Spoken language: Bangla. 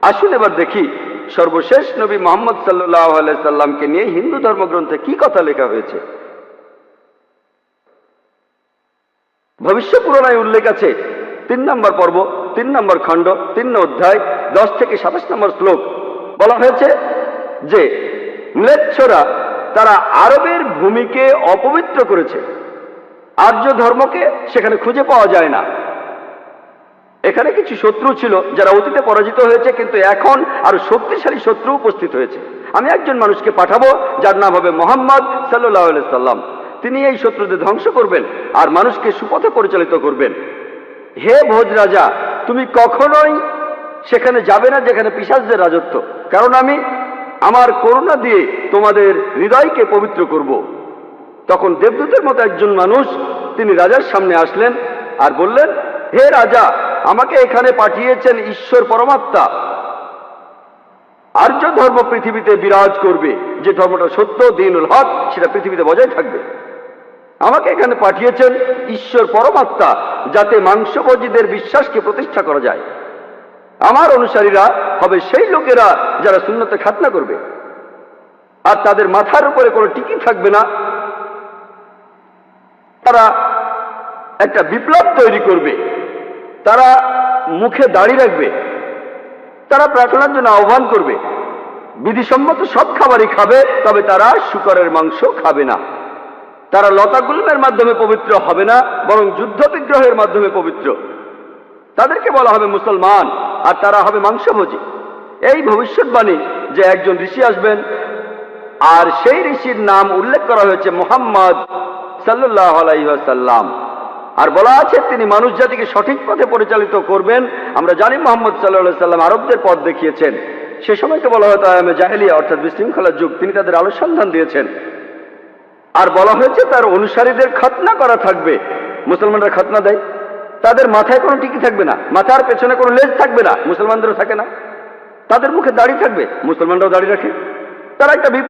আসুন এবার দেখি সর্বশেষ নবী মুহাম্মদ সাল্লাল্লাহু আলাইহি সাল্লামকে নিয়ে হিন্দু ধর্মগ্রন্থে কি কথা লেখা হয়েছে। ভবিষ্য পুরাণায় উল্লেখ আছে ৩ নম্বর পর্ব, ৩ নম্বর খণ্ড, ৩ অধ্যায়, 10 থেকে 27 নম্বর শ্লোক। বলা হয়েছে যে ম্লেচ্ছরা তারা আরবের ভূমিকে অপবিত্র করেছে, আর্য ধর্মকে সেখানে খুঁজে পাওয়া যায় না। এখানে কিছু শত্রু ছিল যারা অতীতে পরাজিত হয়েছে, কিন্তু এখন আরো শক্তিশালী শত্রু উপস্থিত হয়েছে। আমি একজন মানুষকে পাঠাবো যার নাম হবে মুহাম্মদ সাল্লাল্লাহু আলাইহি সাল্লাম। তিনি এই শত্রুদের ধ্বংস করবেন আর মানুষকে সুপথে পরিচালিত করবেন। হে ভোজ রাজা, তুমি কখনোই সেখানে যাবে না যেখানে পিশাচদের রাজত্ব, কারণ আমি আমার করুণা দিয়ে তোমাদের হৃদয়কে পবিত্র করব। তখন দেবদূতের মতো একজন মানুষ তিনি রাজার সামনে আসলেন আর বললেন, হে রাজা, আমাকে এখানে পাঠিয়েছেন ঈশ্বর পরমাত্মা। আর্য ধর্ম পৃথিবীতে বিরাজ করবে, যে ধর্মটা সত্য, দ্বীনুল হক, সেটা পৃথিবীতে বজায় থাকবে। আমাকে এখানে পাঠিয়েছেন ঈশ্বর পরমাত্মা, যাতে মাংসভোজীদের বিশ্বাসকে প্রতিষ্ঠা করা যায়। আমার অনুসারীরা হবে সেই লোকেরা যারা সুন্নতে খাতনা করবে, আর তাদের মাথার উপরে কোনো টিকি থাকবে না। তারা একটা বিপ্লব তৈরি করবে, তারা মুখে দাড়ি রাখবে, তারা প্রার্থনার জন্য আহ্বান করবে, বিধিসম্মত সব খাবারই খাবে, তবে তারা শূকরের মাংস খাবে না। তারা লতাগুল্মের মাধ্যমে পবিত্র হবে না, বরং যুদ্ধ বিগ্রহের মাধ্যমে পবিত্র। তাদেরকে বলা হবে মুসলমান, আর তারা হবে মাংসভোজী। এই ভবিষ্যৎবাণী যে একজন ঋষি আসবেন, আর সেই ঋষির নাম উল্লেখ করা হয়েছে মুহাম্মদ সাল্লাল্লাহু আলাইহি ওয়াসাল্লাম। আর বলা আছে তিনি মানুষ জাতিকে সঠিক পথে পরিচালিত করবেন। আমরা জানি মুহাম্মদ সাল্লাল্লাহু আলাইহি ওয়াসাল্লাম আরবদের পথ দেখিয়েছেন। সে সময়কে বলা হয়তো আয়ামে জাহেলিয়া, অর্থাৎ বিশৃঙ্খলার যুগ। তিনি তাদের আলো সন্ধান দিয়েছেন। আর বলা হয়েছে তার অনুসারীদের খাতনা করা থাকবে। মুসলমানরা খাতনা দেয়, তাদের মাথায় কোনো টিকি থাকবে না, মাথার পেছনে কোনো লেজ থাকবে না, মুসলমানদেরও থাকে না। তাদের মুখে দাড়ি থাকবে, মুসলমানরাও দাড়ি রাখে। তারা একটা